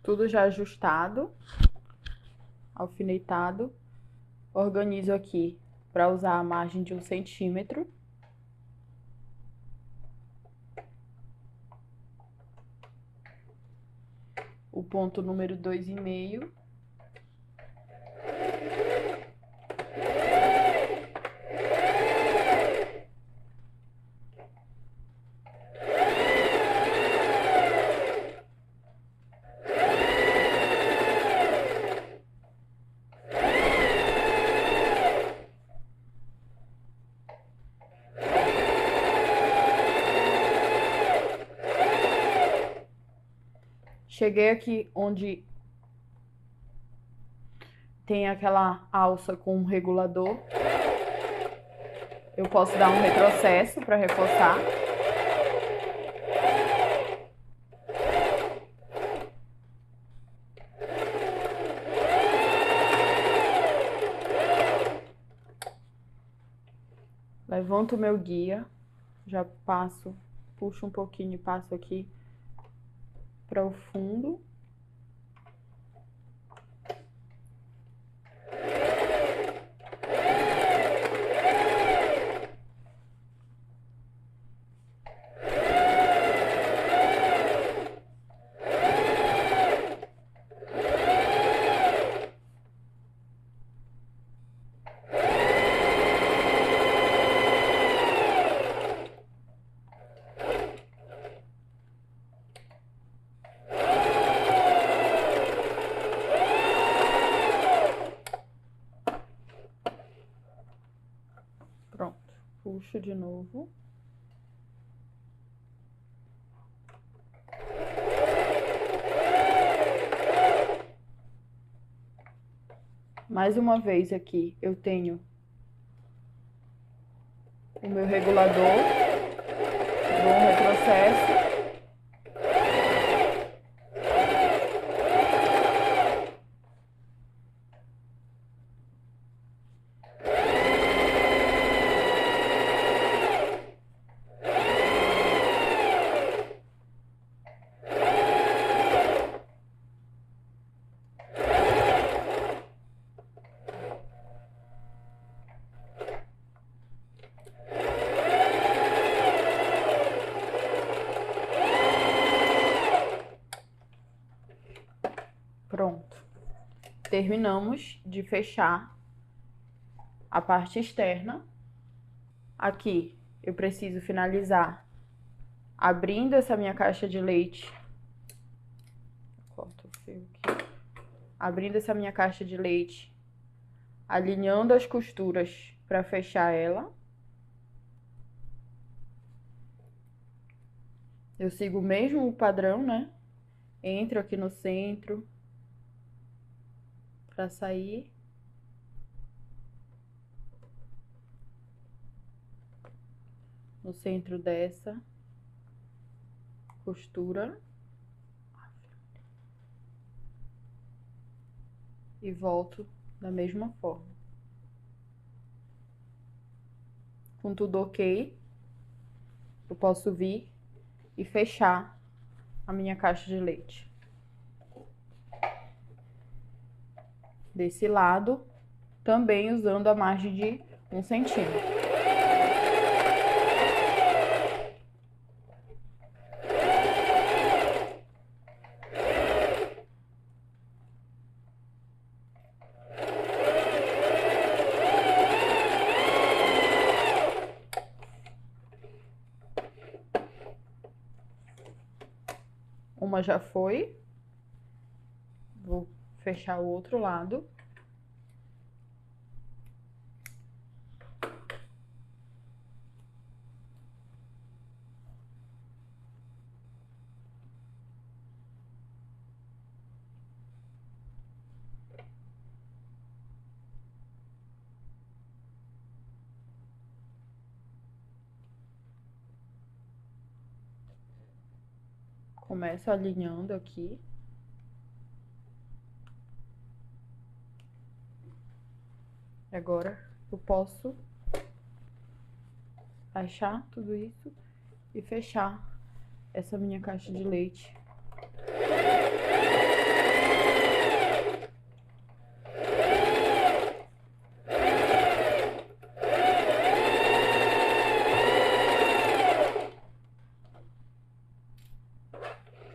Tudo já ajustado, alfinetado. Organizo aqui para usar a margem de 1 centímetro. O ponto número 2,5. Cheguei aqui onde tem aquela alça com um regulador. Eu posso dar um retrocesso para reforçar. Levanto o meu guia, já passo, puxo um pouquinho e passo aqui para o fundo. Pronto, puxo de novo. Mais uma vez aqui eu tenho o meu regulador, dou um retrocesso. Pronto. Terminamos de fechar a parte externa. Aqui eu preciso finalizar abrindo essa minha caixa de leite. Corto o fio aqui. Abrindo essa minha caixa de leite, alinhando as costuras para fechar ela. Eu sigo o mesmo padrão, né? Entro aqui no centro para sair. No centro dessa costura. E volto da mesma forma. Com tudo ok, eu posso vir e fechar a minha caixa de leite. Desse lado, também usando a margem de 1 centímetro. Uma já foi. Vou fechar o outro lado. Começo alinhando aqui. Agora eu posso baixar tudo isso e fechar essa minha caixa de leite.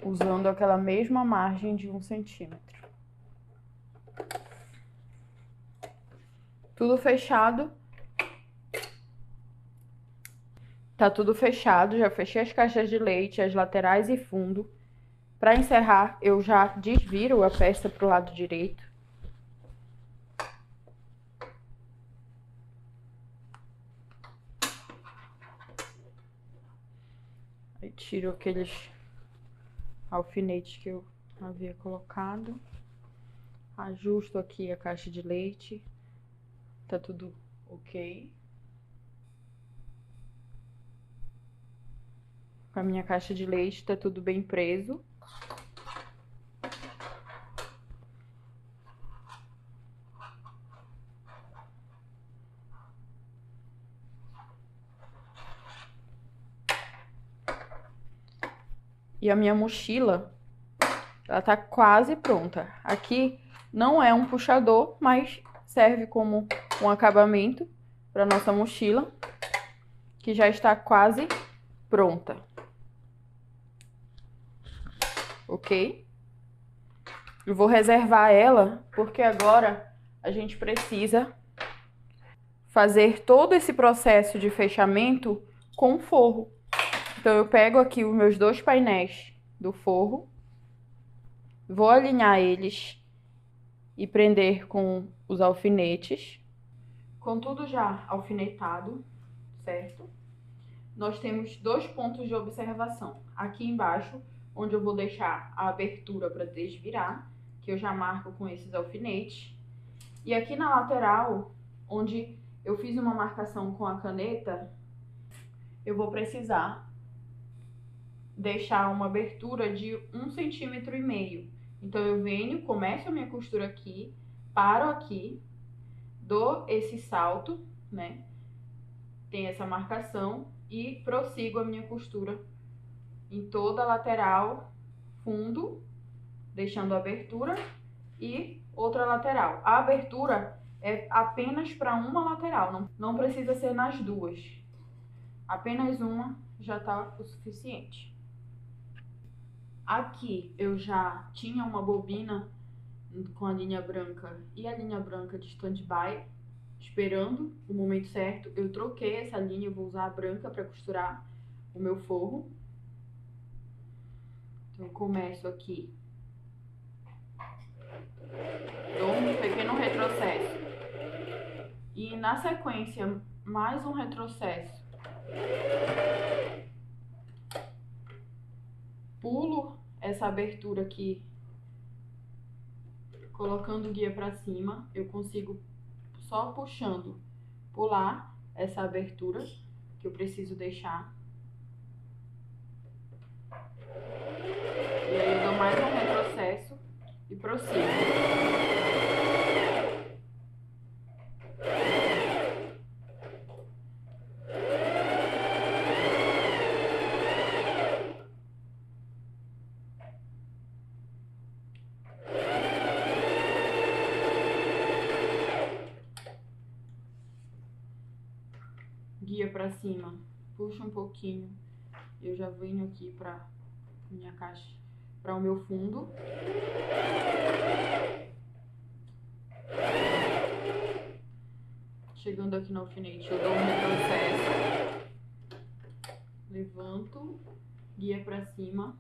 usando aquela mesma margem de 1 centímetro. Tudo fechado. Tá tudo fechado, já fechei as caixas de leite, as laterais e fundo. Para encerrar, eu já desviro a peça pro lado direito. Aí tiro aqueles alfinetes que eu havia colocado. Ajusto aqui a caixa de leite. Tá tudo ok. Com a minha caixa de leite tá tudo bem preso. E a minha mochila, ela tá quase pronta. Aqui não é um puxador, mas serve como um acabamento para nossa mochila, que já está quase pronta. Ok? Eu vou reservar ela, porque agora a gente precisa fazer todo esse processo de fechamento com forro. Então, eu pego aqui os meus 2 painéis do forro, vou alinhar eles e prender com os alfinetes. Com tudo já alfinetado, certo? Nós temos 2 pontos de observação. Aqui embaixo, onde eu vou deixar a abertura para desvirar, que eu já marco com esses alfinetes. E aqui na lateral, onde eu fiz uma marcação com a caneta, eu vou precisar deixar uma abertura de 1,5 centímetro. Então, eu venho, começo a minha costura aqui, paro aqui, dou esse salto, né? Tem essa marcação e prossigo a minha costura em toda a lateral, fundo, deixando a abertura e outra lateral. A abertura é apenas para uma lateral, não precisa ser nas duas. Apenas uma já tá o suficiente. Aqui eu já tinha uma bobina com a linha branca e a linha branca de stand-by, esperando o momento certo. Eu troquei essa linha, eu vou usar a branca para costurar o meu forro. Então, eu começo aqui, dou um pequeno retrocesso e na sequência mais um retrocesso. Pulo essa abertura aqui, colocando o guia para cima. Eu consigo, só puxando, pular essa abertura que eu preciso deixar. E aí eu dou mais um retrocesso e prossigo. Guia para cima, puxa um pouquinho, eu já venho aqui para minha caixa, para o meu fundo. Chegando aqui no alfinete, eu dou um retrocesso, levanto, guia para cima.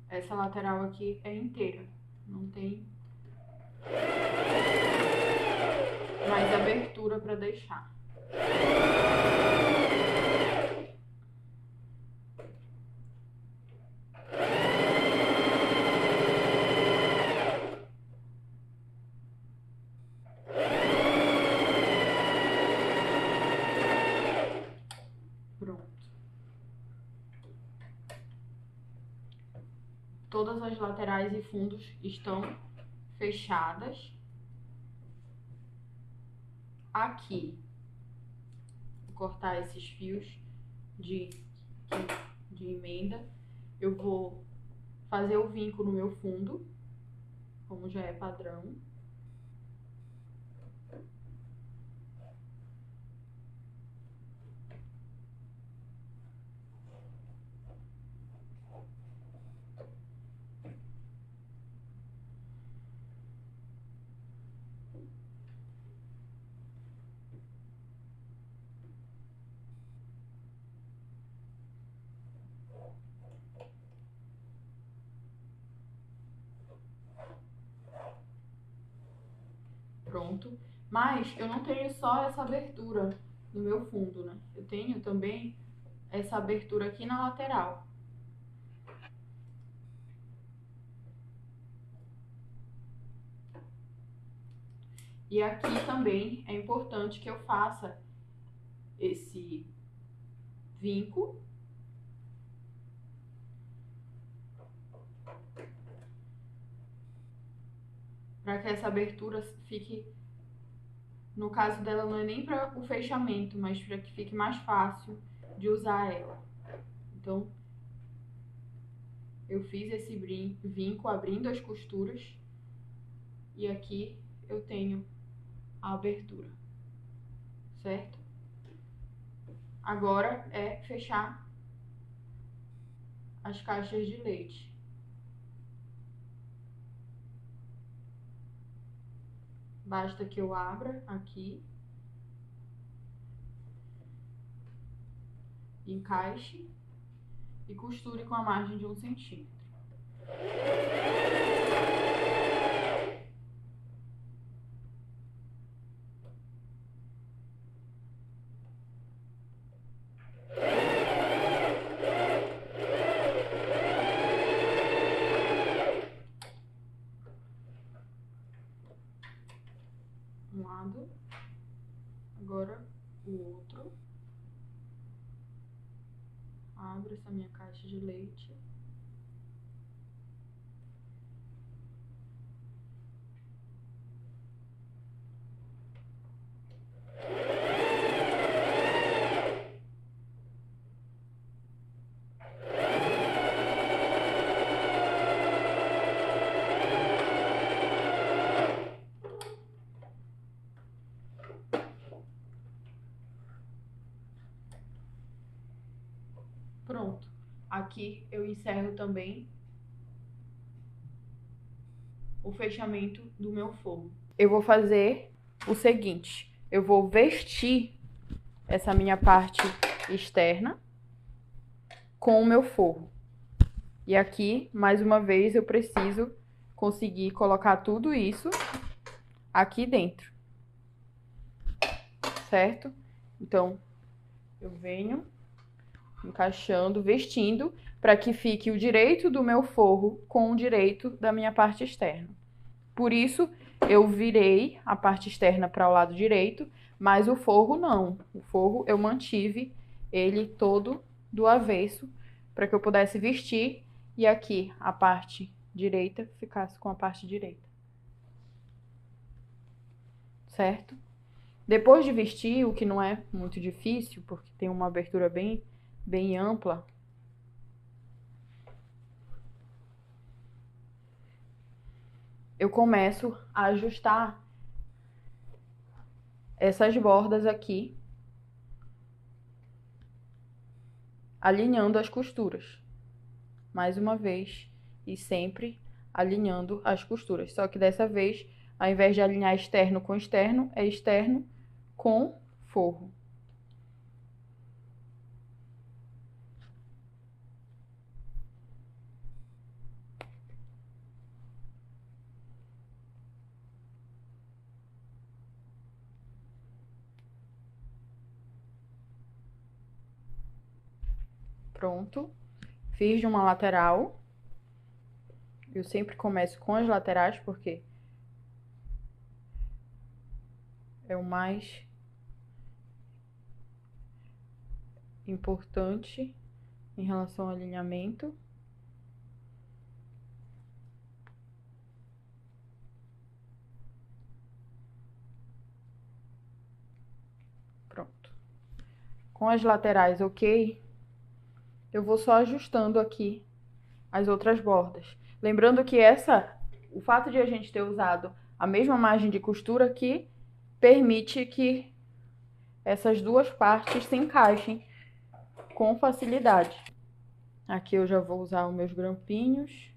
Essa lateral aqui é inteira, não tem mais abertura para deixar. Pronto. Todas as laterais e fundos estão fechadas. Aqui cortar esses fios de emenda. Eu vou fazer o vinco no meu fundo, como já é padrão. Pronto. Mas eu não tenho só essa abertura no meu fundo, né? Eu tenho também essa abertura aqui na lateral. E aqui também é importante que eu faça esse vinco. Para que essa abertura fique, no caso dela não é nem para o fechamento, mas para que fique mais fácil de usar ela. Então, eu fiz esse vinco abrindo as costuras e aqui eu tenho a abertura, certo? Agora é fechar as caixas de leite. Basta que eu abra aqui, encaixe e costure com a margem de 1 centímetro. Um lado, agora o outro. Abro essa minha caixa de leite. Pronto. Aqui eu encerro também o fechamento do meu forro. Eu vou fazer o seguinte, eu vou vestir essa minha parte externa com o meu forro. E aqui, mais uma vez, eu preciso conseguir colocar tudo isso aqui dentro, certo? Então, eu venho encaixando, vestindo, para que fique o direito do meu forro com o direito da minha parte externa. Por isso, eu virei a parte externa para o lado direito, mas o forro não. O forro eu mantive ele todo do avesso, para que eu pudesse vestir e aqui a parte direita ficasse com a parte direita. Certo? Depois de vestir, o que não é muito difícil, porque tem uma abertura bem ampla, eu começo a ajustar essas bordas aqui, alinhando as costuras. Mais uma vez, e sempre alinhando as costuras. Só que dessa vez, ao invés de alinhar externo com externo, é externo com forro. Pronto. Fiz de uma lateral. Eu sempre começo com as laterais, porque é o mais importante em relação ao alinhamento. Pronto. com as laterais ok, eu vou só ajustando aqui as outras bordas. Lembrando que o fato de a gente ter usado a mesma margem de costura aqui, permite que essas duas partes se encaixem com facilidade. Aqui eu já vou usar os meus grampinhos.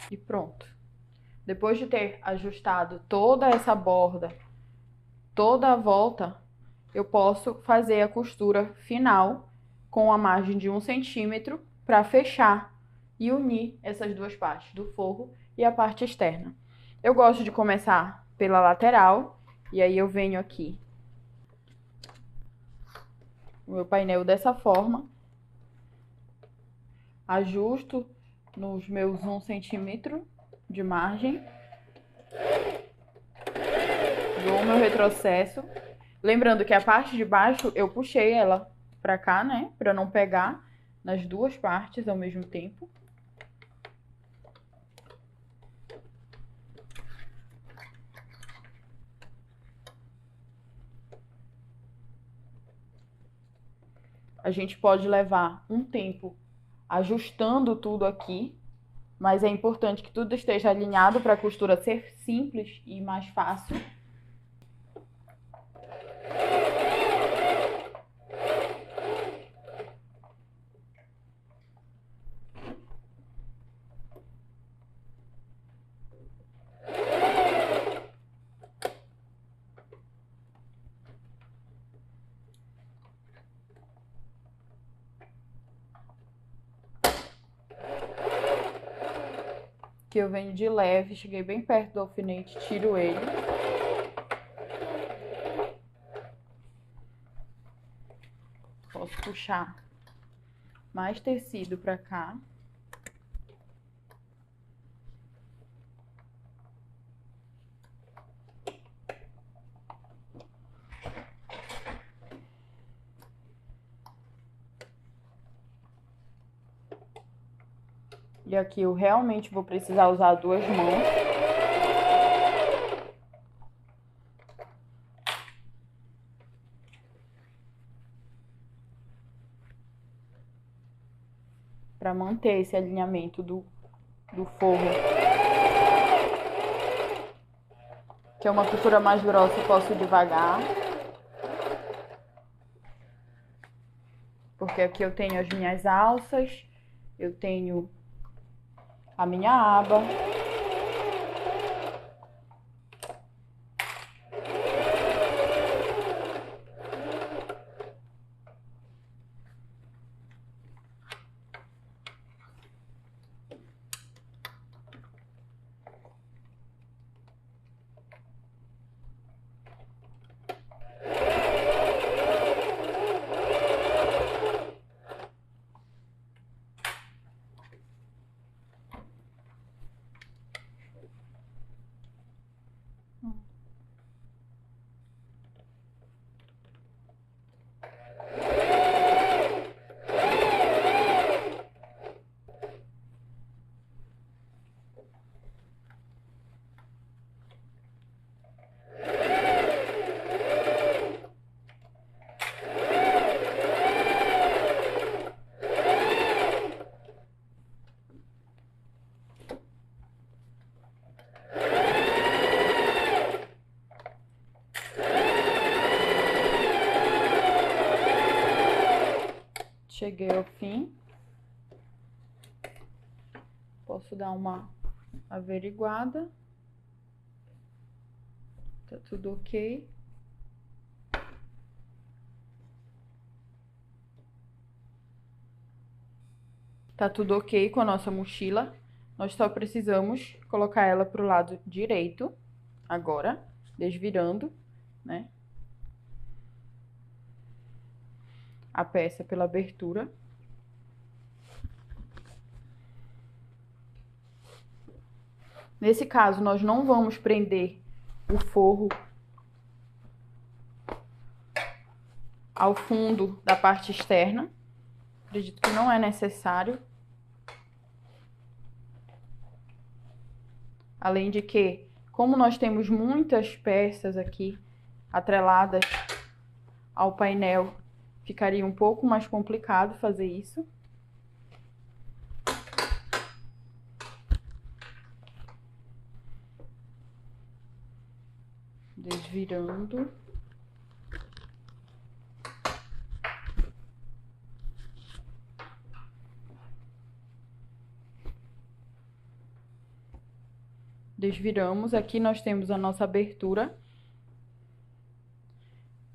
E pronto. Depois de ter ajustado toda essa borda, toda a volta, eu posso fazer a costura final com a margem de 1 centímetro para fechar e unir essas duas partes, do forro e a parte externa. Eu gosto de começar pela lateral, e aí eu venho aqui o meu painel dessa forma, ajusto nos meus 1 centímetro de margem, dou o meu retrocesso. Lembrando que a parte de baixo eu puxei ela pra cá, né? Pra não pegar nas duas partes ao mesmo tempo. A gente pode levar um tempo ajustando tudo aqui, mas é importante que tudo esteja alinhado para a costura ser simples e mais fácil. Que eu venho de leve, cheguei bem perto do alfinete, tiro ele. Posso puxar mais tecido pra cá. E aqui eu realmente vou precisar usar duas mãos. Para manter esse alinhamento do forro. Que é uma costura mais grossa, eu posso ir devagar. Porque aqui eu tenho as minhas alças, eu tenho a minha aba. Cheguei ao fim. Posso dar uma averiguada. Tá tudo ok. Tá tudo ok com a nossa mochila. Nós só precisamos colocar ela pro lado direito, agora, desvirando, né? a peça pela abertura. Nesse caso, nós não vamos prender o forro ao fundo da parte externa. Acredito que não é necessário. Além de que, como nós temos muitas peças aqui atreladas ao painel, ficaria um pouco mais complicado fazer isso. Desvirando. Desviramos. Aqui nós temos a nossa abertura.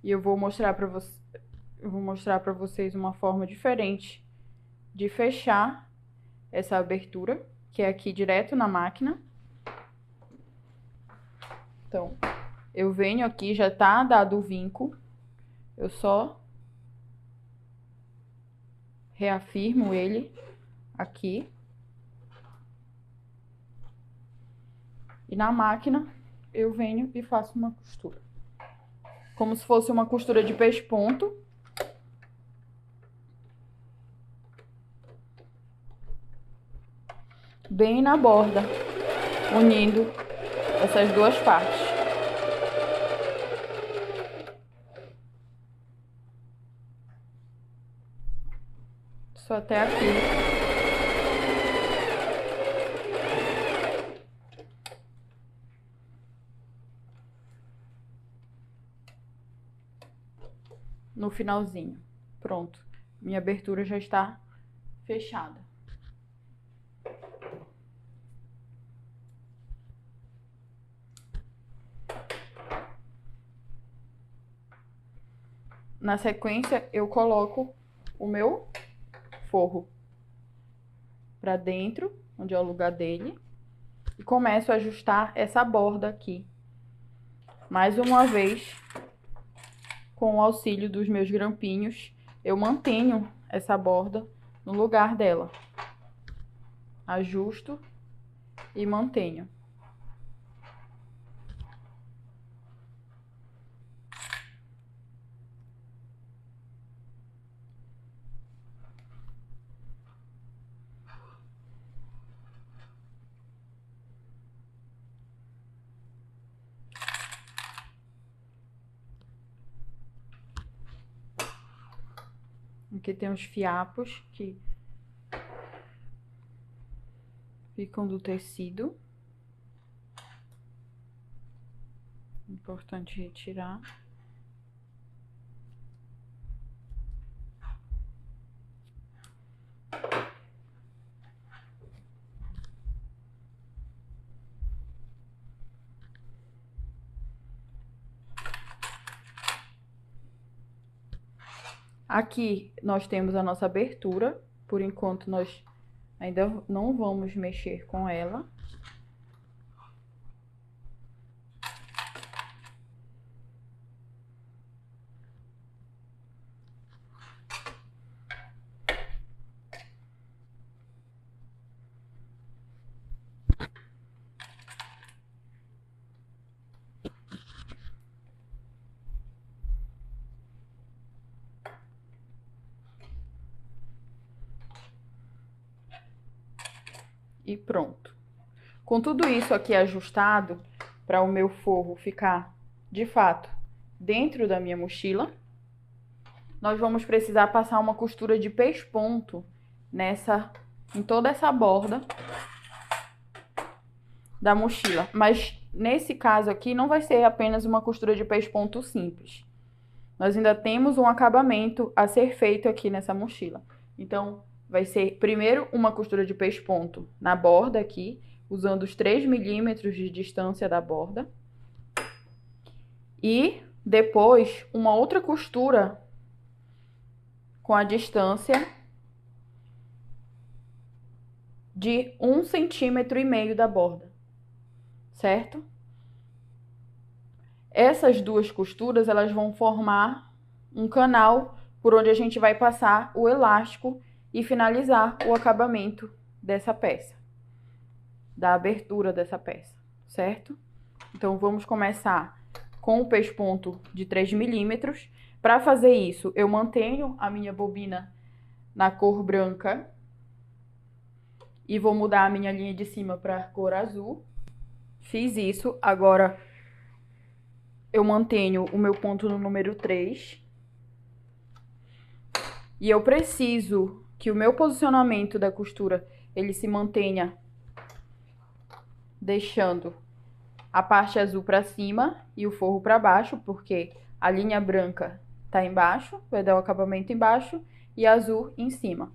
E eu vou mostrar para vocês uma forma diferente de fechar essa abertura, que é aqui direto na máquina. Então, eu venho aqui, já tá dado o vinco, eu só reafirmo ele aqui. E na máquina, eu venho e faço uma costura. Como se fosse uma costura de pesponto. Bem na borda, unindo essas duas partes. Só até aqui. No finalzinho. Pronto. Minha abertura já está fechada. Na sequência, eu coloco o meu forro para dentro, onde é o lugar dele, e começo a ajustar essa borda aqui. Mais uma vez, com o auxílio dos meus grampinhos, eu mantenho essa borda no lugar dela. Ajusto e mantenho. Aqui tem os fiapos que ficam do tecido. Importante retirar. Aqui nós temos a nossa abertura. Por enquanto, nós ainda não vamos mexer com ela. E pronto. Com tudo isso aqui ajustado, para o meu forro ficar, de fato, dentro da minha mochila, nós vamos precisar passar uma costura de pesponto em toda essa borda da mochila. Mas nesse caso aqui não vai ser apenas uma costura de pesponto simples. Nós ainda temos um acabamento a ser feito aqui nessa mochila. Então, vai ser primeiro uma costura de pesponto na borda aqui, usando os 3 milímetros de distância da borda. E depois uma outra costura com a distância de 1,5 centímetro da borda, certo? Essas duas costuras, elas vão formar um canal por onde a gente vai passar o elástico e finalizar o acabamento dessa peça, da abertura dessa peça, certo? Então, vamos começar com o pesponto de 3 milímetros. Para fazer isso, eu mantenho a minha bobina na cor branca e vou mudar a minha linha de cima para cor azul. Fiz isso, agora eu mantenho o meu ponto no número 3. E eu preciso que o meu posicionamento da costura, ele se mantenha deixando a parte azul para cima e o forro para baixo, porque a linha branca tá embaixo, vai dar o acabamento embaixo, e azul em cima.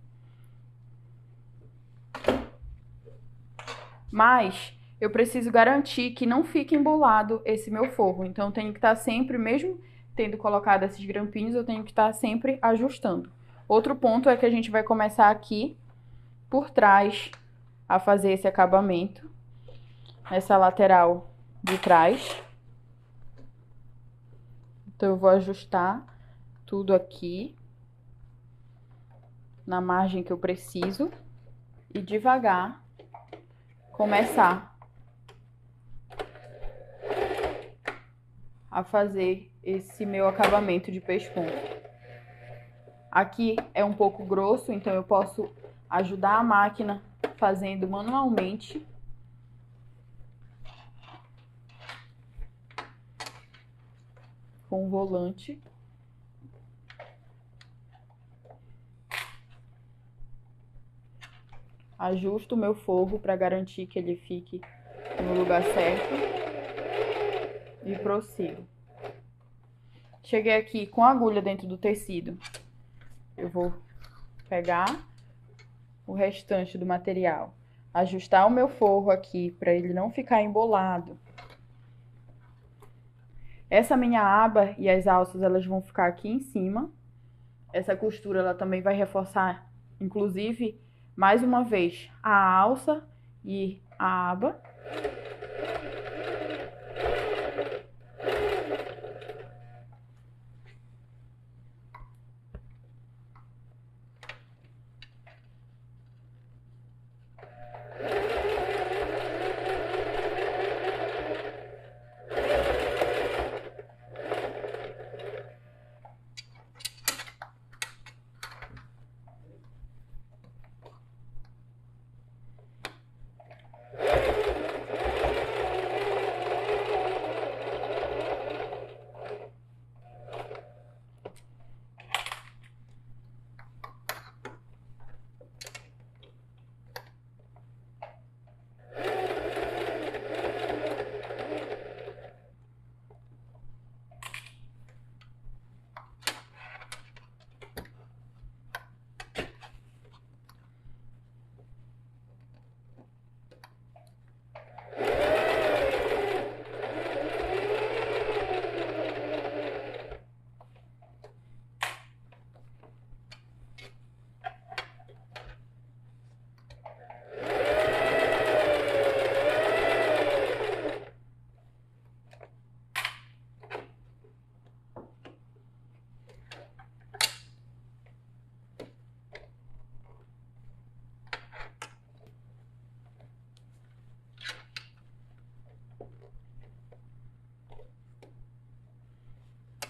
Mas eu preciso garantir que não fique embolado esse meu forro, então eu tenho que estar sempre, mesmo tendo colocado esses grampinhos, eu tenho que estar sempre ajustando. Outro ponto é que a gente vai começar aqui por trás a fazer esse acabamento, nessa lateral de trás. Então, eu vou ajustar tudo aqui, na margem que eu preciso, e devagar começar a fazer esse meu acabamento de pesponto. Aqui é um pouco grosso, então eu posso ajudar a máquina fazendo manualmente. Com o volante. Ajusto o meu forro para garantir que ele fique no lugar certo. E prossigo. Cheguei aqui com a agulha dentro do tecido. Eu vou pegar o restante do material, ajustar o meu forro aqui para ele não ficar embolado. Essa minha aba e as alças, elas vão ficar aqui em cima. Essa costura, ela também vai reforçar, inclusive, mais uma vez, a alça e a aba.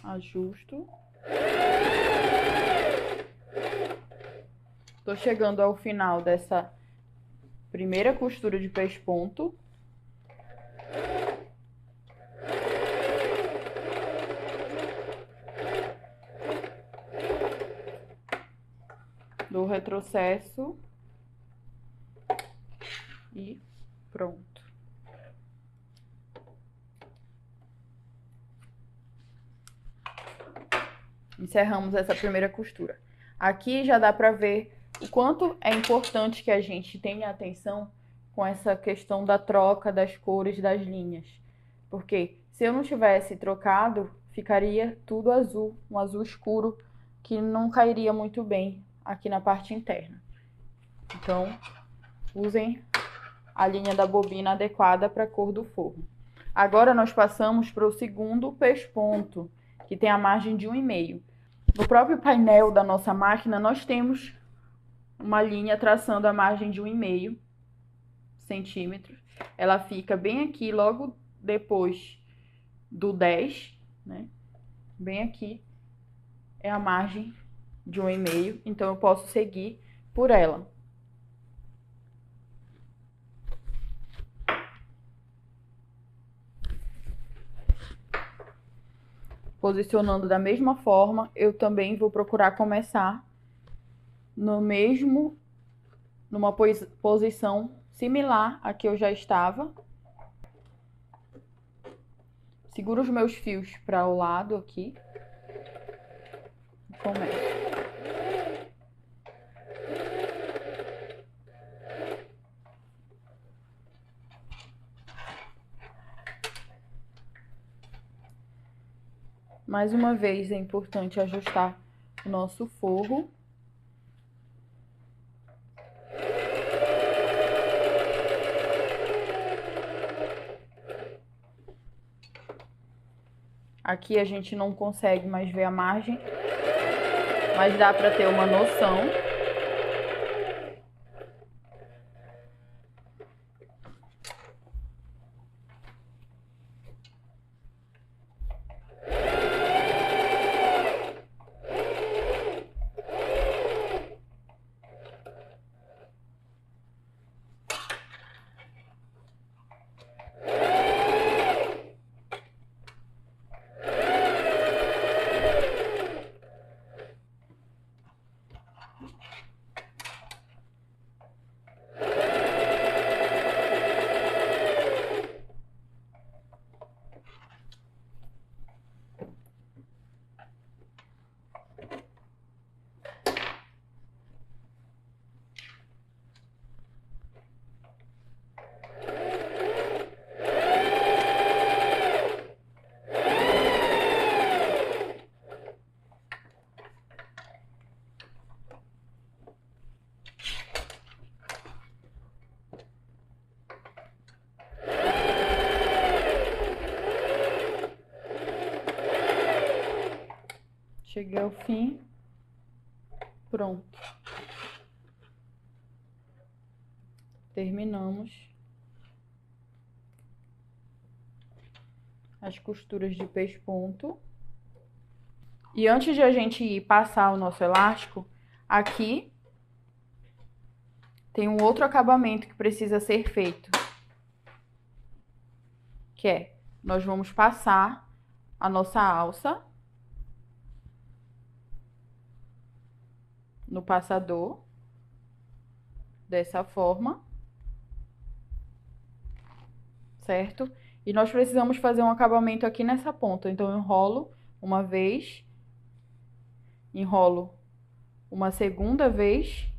Ajusto. Tô chegando ao final dessa primeira costura de pesponto. Dou retrocesso e pronto. Encerramos essa primeira costura. Aqui já dá pra ver o quanto é importante que a gente tenha atenção com essa questão da troca das cores das linhas. Porque se eu não tivesse trocado, ficaria tudo azul, um azul escuro, que não cairia muito bem aqui na parte interna. Então, usem a linha da bobina adequada para a cor do forro. Agora nós passamos para o segundo pesponto, que tem a margem de 1,5. No próprio painel da nossa máquina, nós temos uma linha traçando a margem de 1,5 centímetros. Ela fica bem aqui, logo depois do 10, né? Bem aqui é a margem de 1,5, então eu posso seguir por ela. Posicionando da mesma forma, eu também vou procurar começar numa posição similar à que eu já estava. Seguro os meus fios para o lado aqui. E começo. Mais uma vez, é importante ajustar o nosso forro. Aqui a gente não consegue mais ver a margem, mas dá para ter uma noção. Cheguei ao fim. Pronto. Terminamos as costuras de pesponto. E antes de a gente ir passar o nosso elástico, aqui tem um outro acabamento que precisa ser feito. Que é, nós vamos passar a nossa alça no passador, dessa forma, certo? E nós precisamos fazer um acabamento aqui nessa ponta, então eu enrolo uma vez, enrolo uma segunda vez,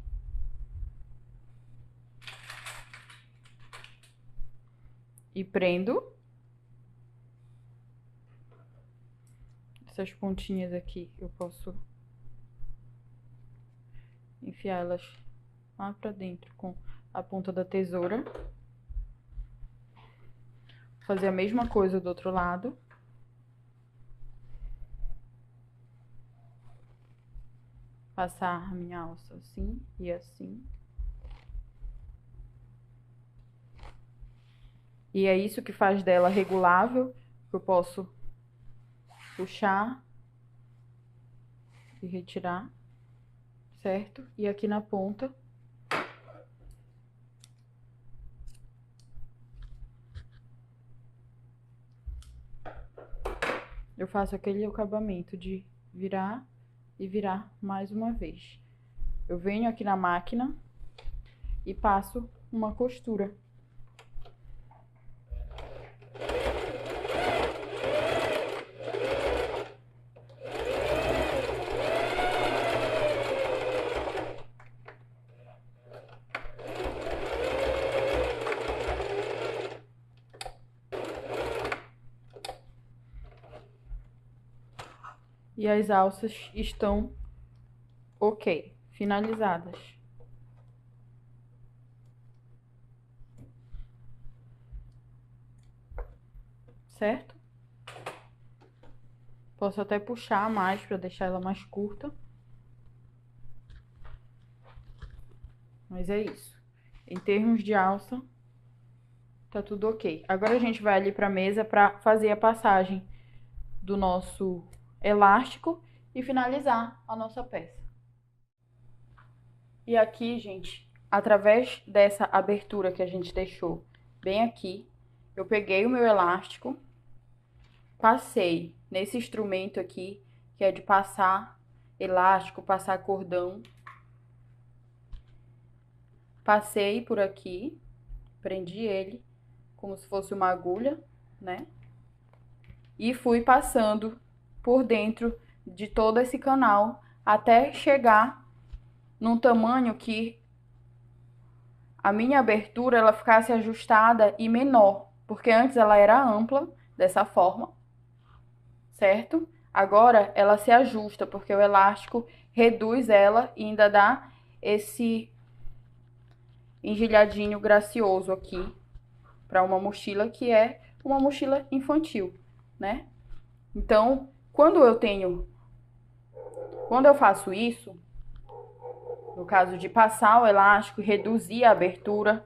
e prendo essas pontinhas aqui. Eu posso enfiar elas lá pra dentro com a ponta da tesoura. Fazer a mesma coisa do outro lado. Passar a minha alça assim e assim. E é isso que faz dela regulável. Eu posso puxar e retirar, certo? E aqui na ponta eu faço aquele acabamento de virar e virar mais uma vez. Eu venho aqui na máquina e passo uma costura. E as alças estão ok, finalizadas. Certo? Posso até puxar mais para deixar ela mais curta. Mas é isso. Em termos de alça, tá tudo ok. Agora a gente vai ali pra mesa para fazer a passagem do nosso elástico e finalizar a nossa peça. E aqui, gente, através dessa abertura que a gente deixou bem aqui, eu peguei o meu elástico, passei nesse instrumento aqui, que é de passar elástico, passar cordão. Passei por aqui, prendi ele como se fosse uma agulha, né? E fui passando por dentro de todo esse canal até chegar num tamanho que a minha abertura ela ficasse ajustada e menor, porque antes ela era ampla, dessa forma, certo? Agora ela se ajusta, porque o elástico reduz ela e ainda dá esse engelhadinho gracioso aqui para uma mochila que é uma mochila infantil, né? Então, quando eu faço isso, no caso de passar o elástico e reduzir a abertura,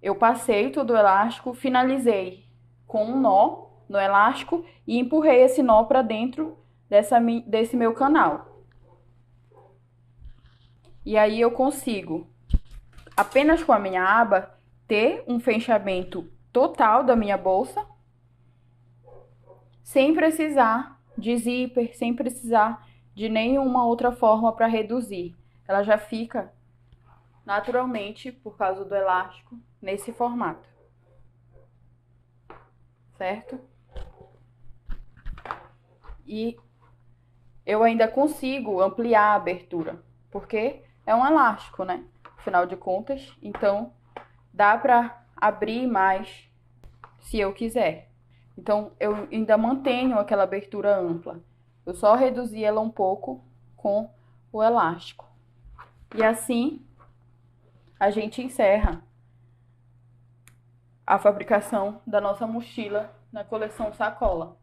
eu passei todo o elástico, finalizei com um nó no elástico e empurrei esse nó para dentro desse meu canal. E aí eu consigo, apenas com a minha aba, ter um fechamento total da minha bolsa, sem precisar de zíper, sem precisar de nenhuma outra forma para reduzir. Ela já fica naturalmente, por causa do elástico, nesse formato. Certo? E eu ainda consigo ampliar a abertura, porque é um elástico, né? Afinal de contas, então dá para abrir mais se eu quiser. Então eu ainda mantenho aquela abertura ampla. Eu só reduzi ela um pouco com o elástico. E assim a gente encerra a fabricação da nossa mochila na coleção Sacola.